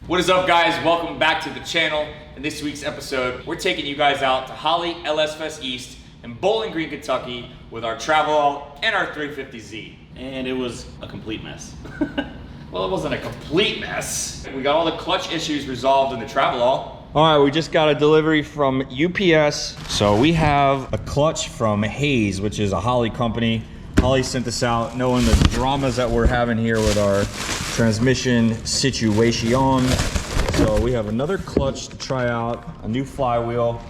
What is up, guys? Welcome back to the channel. In this week's episode, we're taking you guys out to Holley LS Fest East in Bowling Green, Kentucky with our Travelall and our 350Z. And it was a complete mess. Well, it wasn't a complete mess. We got all the clutch issues resolved in the Travelall. All right, we just got a delivery from UPS. So we have a clutch from Hayes, which is a Holley company. Holley sent this out knowing the dramas that we're having here with our transmission situation. So we have another clutch to try out, a new flywheel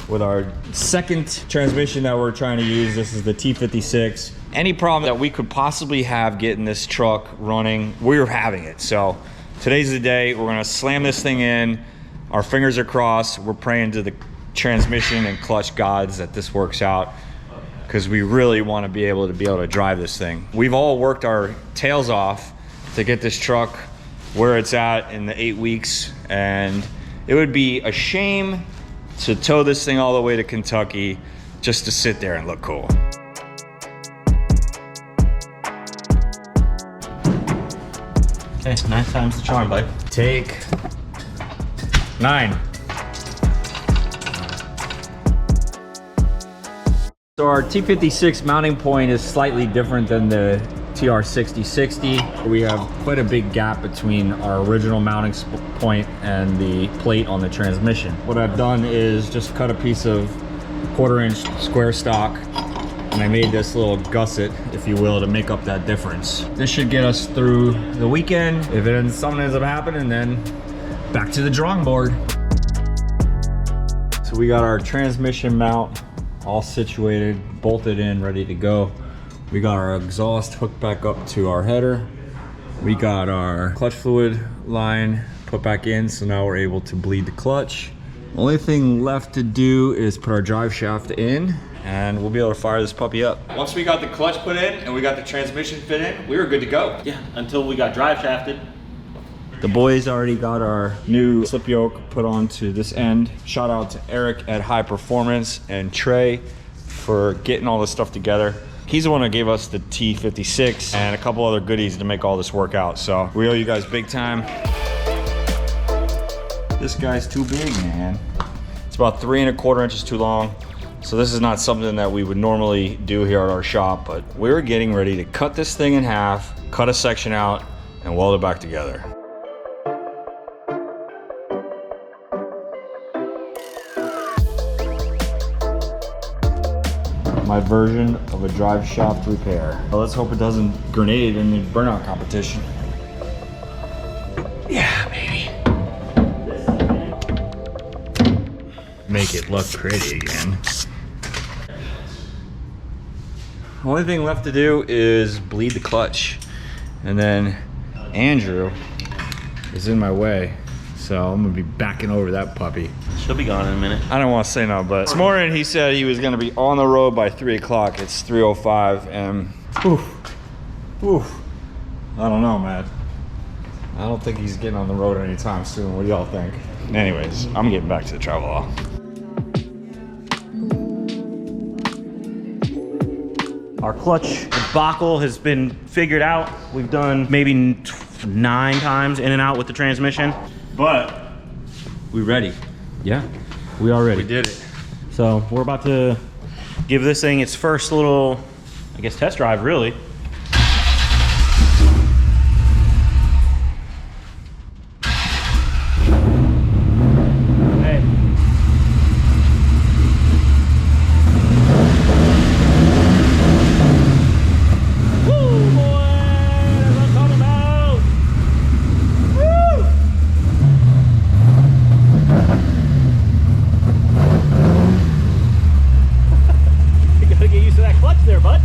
with our second transmission that we're trying to use. This is the T56. Any problem that we could possibly have getting this truck running, we're having it. So today's the day. We're gonna slam this thing in. Our fingers are crossed. We're praying to the transmission and clutch gods that this works out, because we really want to be able to drive this thing. We've all worked our tails off to get this truck where it's at in the 8 weeks, and it would be a shame to tow this thing all the way to Kentucky just to sit there and look cool. Okay, 9 times the charm, bud. Take 9. So our T56 mounting point is slightly different than the TR6060. We have quite a big gap between our original mounting point and the plate on the transmission. What I've done is just cut a piece of 1/4-inch square stock, and I made this little gusset, if you will, to make up that difference. This should get us through the weekend. If something ends up happening, then back to the drawing board. So we got our transmission mount all situated, bolted in, ready to go. We got our exhaust hooked back up to our header. We got our clutch fluid line put back in, so now we're able to bleed the clutch. Only thing left to do is put our drive shaft in, and we'll be able to fire this puppy up. Once we got the clutch put in and we got the transmission fit in, we were good to go. Yeah, until we got drive shafted. The boys already got our new slip yoke put onto this end. Shout out to Eric at High Performance and Trey for getting all this stuff together. He's the one that gave us the T56 and a couple other goodies to make all this work out. So we owe you guys big time. This guy's too big, man. It's about 3 1/4 inches too long. So this is not something that we would normally do here at our shop, but we're getting ready to cut this thing in half, cut a section out, and weld it back together. My version of a drive shaft repair. Well, let's hope it doesn't grenade in the Burnout Competition. Yeah, baby. Make it look pretty again. Only thing left to do is bleed the clutch. And then Andrew is in my way, so I'm gonna be backing over that puppy. She'll be gone in a minute. I don't want to say no, but this morning he said he was going to be on the road by 3 o'clock. It's 3:05, and I don't know, man. I don't think he's getting on the road anytime soon. What do y'all think? Anyways, I'm getting back to the Travelall. Our clutch debacle has been figured out. We've done maybe 9 times in and out with the transmission, but We ready? yeah, we are ready. We did it. So we're about to give this thing its first little, I guess, test drive, really. Hey. Woo, boy! That's what I'm talking about! Woo! Gotta get used to that clutch there, bud.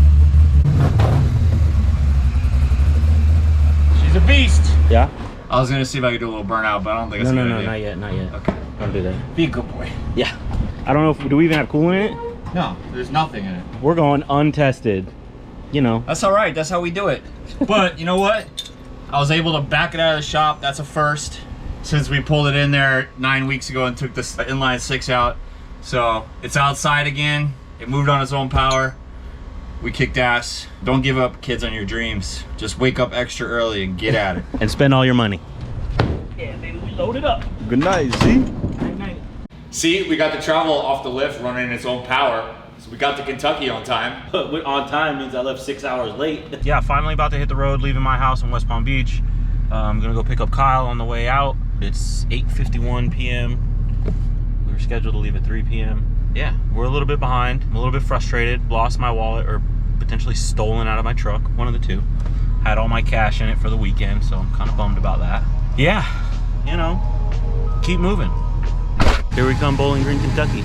She's a beast. Yeah? I was gonna see if I could do a little burnout, but I don't think No, it's a no, good no, idea. not yet, not yet. Okay. Don't do that. Be a good boy. Yeah. I don't know if, do we even have coolant in it? No, there's nothing in it. We're going untested. You know. That's all right. That's how we do it. But you know what? I was able to back it out of the shop. That's a first. Since we pulled it in there 9 weeks ago and took the inline 6 out. So it's outside again. It moved on its own power. We kicked ass. Don't give up, kids, on your dreams. Just wake up extra early and get at it. And spend all your money. Yeah, baby, we Load it up. Good night, Z. Good night. See, we got the Travelall off the lift running its own power. So we got to Kentucky on time. But on time means I left 6 hours late. Yeah, finally about to hit the road, leaving my house in West Palm Beach. I'm gonna go pick up Kyle on the way out. It's 8:51 p.m. We were scheduled to leave at 3 p.m. Yeah, we're a little bit behind. I'm a little bit frustrated. Lost my wallet, or potentially stolen out of my truck, one of the two. Had all my cash in it for the weekend, so I'm kind of bummed about that. Yeah, you know, keep moving. Here we come, Bowling Green, Kentucky.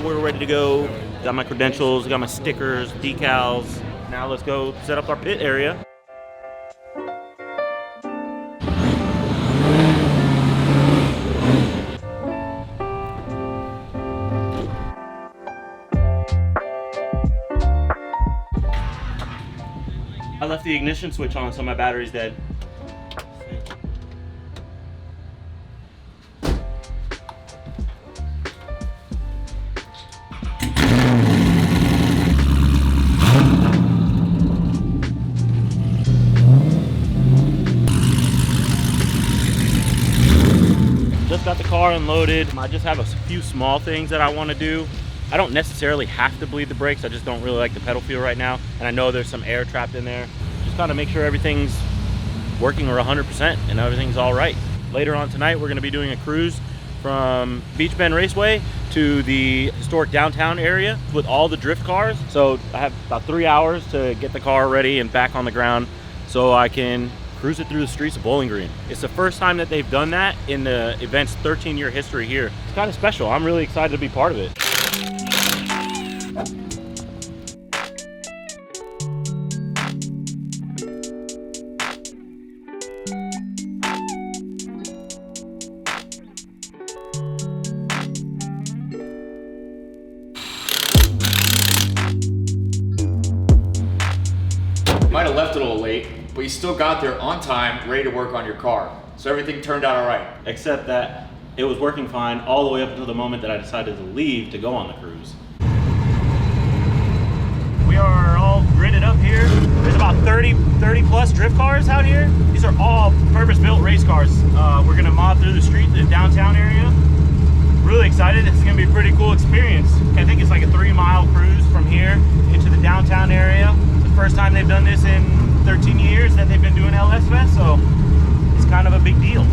We're ready to go. Got my credentials, got my stickers, decals. Now let's go set up our pit area. I left the ignition switch on, so my battery's dead. Just got the car unloaded. I just have a few small things that I want to do. I don't necessarily have to bleed the brakes. I just don't really like the pedal feel right now. And I know there's some air trapped in there. Just kind of make sure everything's working or 100% and everything's all right. Later on tonight, we're going to be doing a cruise from Beach Bend Raceway to the historic downtown area with all the drift cars. So I have about 3 hours to get the car ready and back on the ground so I can cruise it through the streets of Bowling Green. It's the first time that they've done that in the event's 13-year history here. It's kind of special. I'm really excited to be part of it. Might have left it a little late, but you still got there on time, ready to work on your car. So everything turned out all right. Except that it was working fine all the way up until the moment that I decided to leave to go on the cruise. We are all gridded up here. There's about 30 plus drift cars out here. These are all purpose-built race cars. We're gonna mob through the street, the downtown area. Really excited. It's gonna be a pretty cool experience. I think it's like a 3-mile cruise from here into the downtown area. It's the first time they've done this in 13 years that they've been doing LS Fest, so it's kind of a big deal.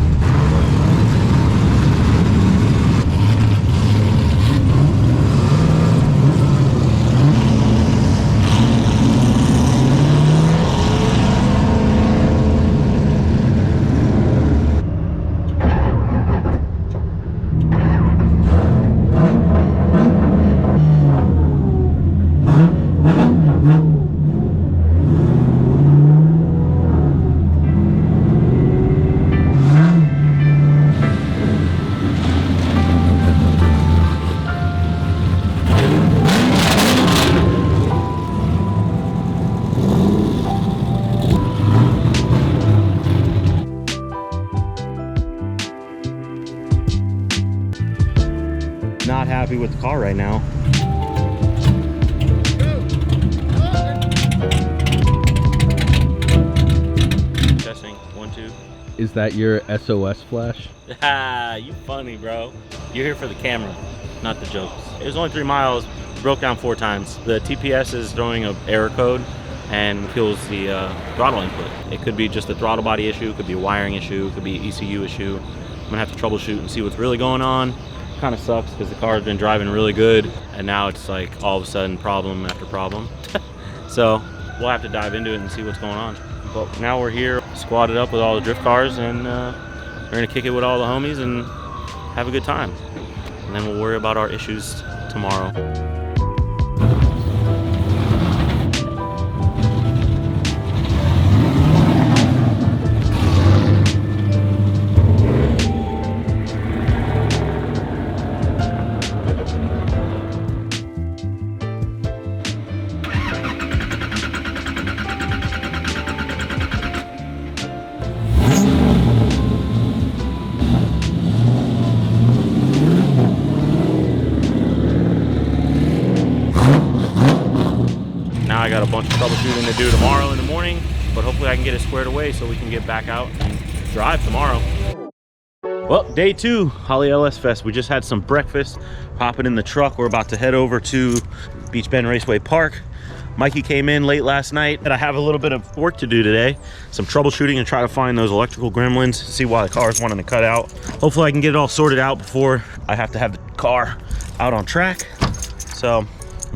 Not happy with the car right now. Testing, 1, 2. Is that your SOS flash? Ah, you funny, bro. You're here for the camera, not the jokes. It was only 3 miles, broke down 4 times. The TPS is throwing an error code and kills the throttle input. It could be just a throttle body issue, it could be a wiring issue, it could be an ECU issue. I'm gonna have to troubleshoot and see what's really going on. Kind of sucks because the car's been driving really good and now it's like all of a sudden problem after problem. So we'll have to dive into it and see what's going on. But now we're here squatted up with all the drift cars and we're gonna kick it with all the homies and have a good time. And then we'll worry about our issues tomorrow. I got a bunch of troubleshooting to do tomorrow in the morning, but hopefully I can get it squared away so we can get back out and drive tomorrow. Well, day 2, Holley LS Fest. We just had some breakfast, hopping in the truck. We're about to head over to Beach Bend Raceway Park. Mikey came in late last night, and I have a little bit of work to do today. Some troubleshooting and try to find those electrical gremlins, see why the car is wanting to cut out. Hopefully I can get it all sorted out before I have to have the car out on track. So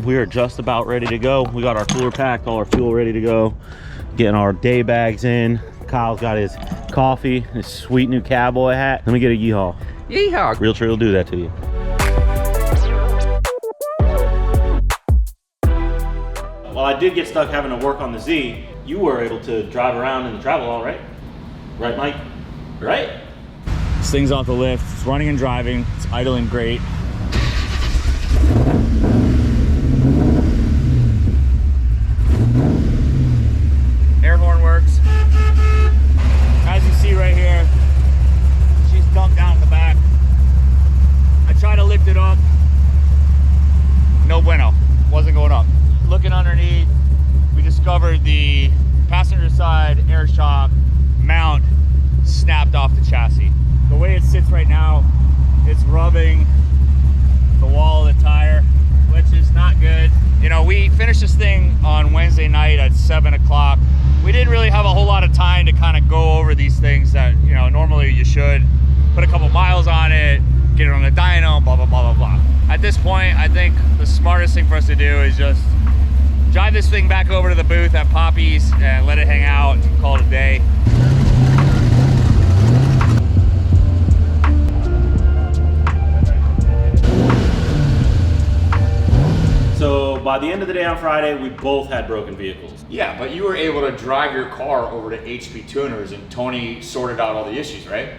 we are just about ready to go. We got our cooler packed, all our fuel ready to go, getting our day bags in. Kyle's got his coffee, his sweet new cowboy hat. Let me get a yeehaw. Yeehaw. Realtree will do that to you. Well, I did get stuck having to work on the Z. You were able to drive around in the Travelall, right? Right, Mike? Right? This thing's off the lift. It's running and driving. It's idling great. Air horn works. As you see right here, she's dumped down in the back. I tried to lift it up. No bueno. Wasn't going up. Looking underneath, we discovered the passenger side air shock mount snapped off the chassis. The way it sits right now, it's rubbing the wall of the tire, which is not good. You know, we finished this thing on Wednesday night at 7 o'clock. We didn't really have a whole lot of time to kind of go over these things that, you know, normally you should. Put a couple miles on it, get it on the dyno, blah, blah, blah, blah, blah. At this point, I think the smartest thing for us to do is just drive this thing back over to the booth at Poppy's and let it hang out and call it a day. So by the end of the day on Friday, we both had broken vehicles. Yeah, but you were able to drive your car over to HP Tuners and Tony sorted out all the issues, right?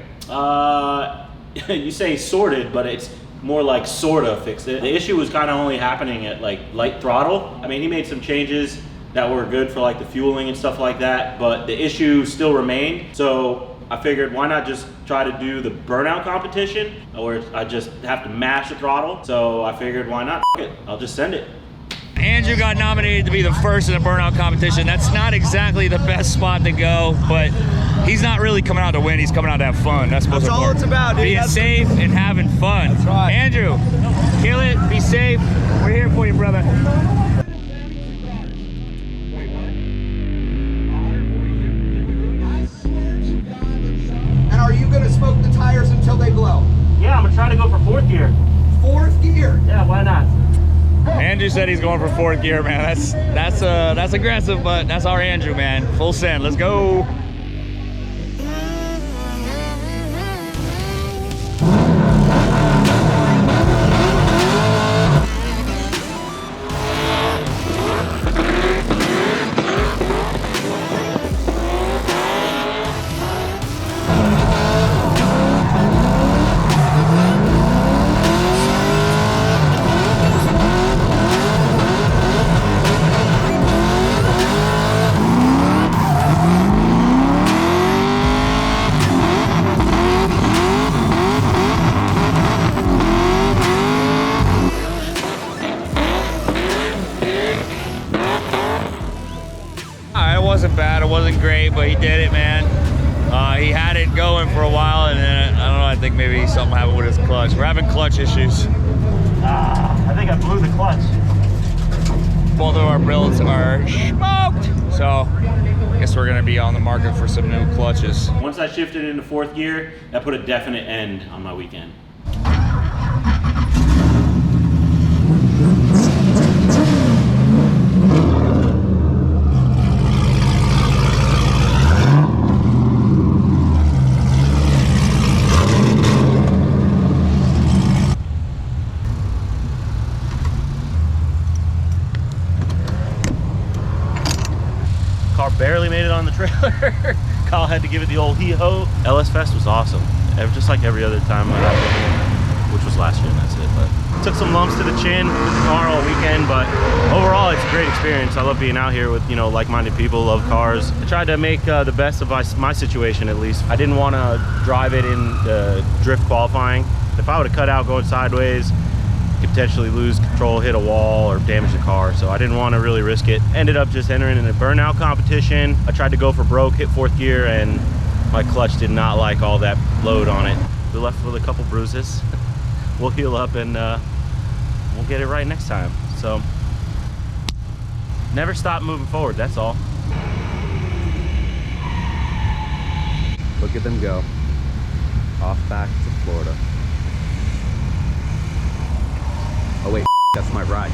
You say sorted, but it's more like sorta fixed it. The issue was kind of only happening at like light throttle. I mean, he made some changes that were good for like the fueling and stuff like that, but the issue still remained. So I figured, why not just try to do the Burnout Competition, where I just have to mash the throttle. So I figured, why not? F it, I'll just send it. Andrew got nominated to be the first in the Burnout Competition. That's not exactly the best spot to go, but he's not really coming out to win. He's coming out to have fun. That's all it's about, dude. Being safe and having fun. That's right. Andrew, kill it. Be safe. We're here for you, brother. And are you gonna smoke the tires until they blow? Yeah, I'm gonna try to go for 4th gear. 4th gear? Yeah, why not? Andrew said he's going for 4th gear, man. That's aggressive, but that's our Andrew, man. Full send. Let's go. Wasn't bad, it wasn't great, but he did it, man. He had it going for a while, and then I don't know, I think maybe something happened with his clutch. We're having clutch issues. I think I blew the clutch. Both of our builds are smoked, so I guess we're gonna be on the market for some new clutches. Once I shifted into 4th gear, that put a definite end on my weekend. Car barely made it on the trailer. Kyle had to give it the old hee-ho. LS Fest was awesome. Just like every other time I've been here, which was last year, and that's it. But took some lumps to the chin with the car all weekend, but overall it's a great experience. I love being out here with, you know, like-minded people, love cars. I tried to make the best of my situation, at least. I didn't want to drive it in drift qualifying. If I would have cut out going sideways, could potentially lose control, hit a wall, or damage the car. So I didn't want to really risk it. Ended up just entering in a Burnout Competition. I tried to go for broke, hit 4th gear, and my clutch did not like all that load on it. We're left with a couple bruises. We'll heal up and we'll get it right next time. So never stop moving forward, that's all. Look at them go. Off back to Florida. Oh wait, that's my ride.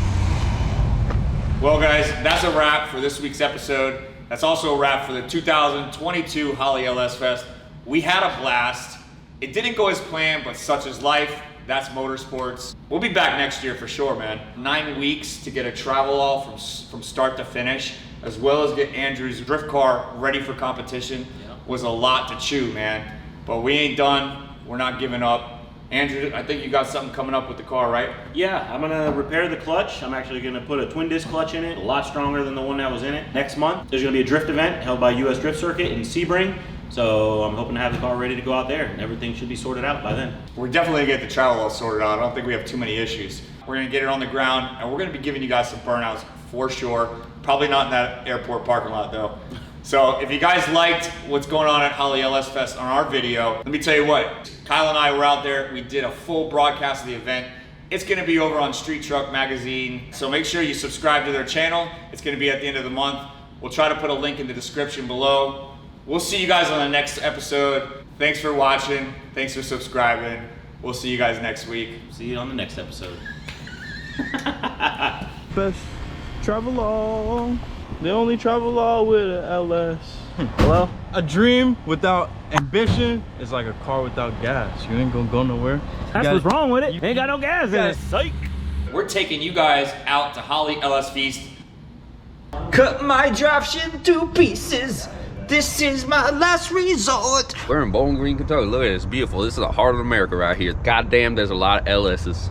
Well guys, that's a wrap for this week's episode. That's also a wrap for the 2022 Holley LS Fest. We had a blast. It didn't go as planned, but such is life. That's motorsports. We'll be back next year for sure, man. 9 weeks to get a Travelall from start to finish, as well as get Andrew's drift car ready for competition, was a lot to chew, man. But we ain't done. We're not giving up. Andrew, I think you got something coming up with the car, right? Yeah, I'm gonna repair the clutch. I'm actually gonna put a twin disc clutch in it, a lot stronger than the one that was in it. Next month, there's gonna be a drift event held by US Drift Circuit in Sebring. So I'm hoping to have the car ready to go out there, and everything should be sorted out by then. We're definitely gonna get the Travelall sorted out. I don't think we have too many issues. We're gonna get it on the ground, and we're gonna be giving you guys some burnouts for sure. Probably not in that airport parking lot though. So if you guys liked what's going on at Holley LS Fest on our video, let me tell you what, Kyle and I were out there, we did a full broadcast of the event. It's gonna be over on Street Truck Magazine, so make sure you subscribe to their channel. It's gonna be at the end of the month. We'll try to put a link in the description below. We'll see you guys on the next episode. Thanks for watching, thanks for subscribing. We'll see you guys next week. See you on the next episode. Best Travelall. The only Travelall with an LS. Well, A dream without ambition is like a car without gas. You ain't gonna go nowhere. that's what's wrong with it. Ain't got no gas in it. Psych. We're taking you guys out to Holley LS Fest. Cut my driveshaft to pieces. This is my last resort. We're in Bowling Green, Kentucky. Look at it, it's beautiful. This is the heart of America right here. Goddamn, there's a lot of LS's.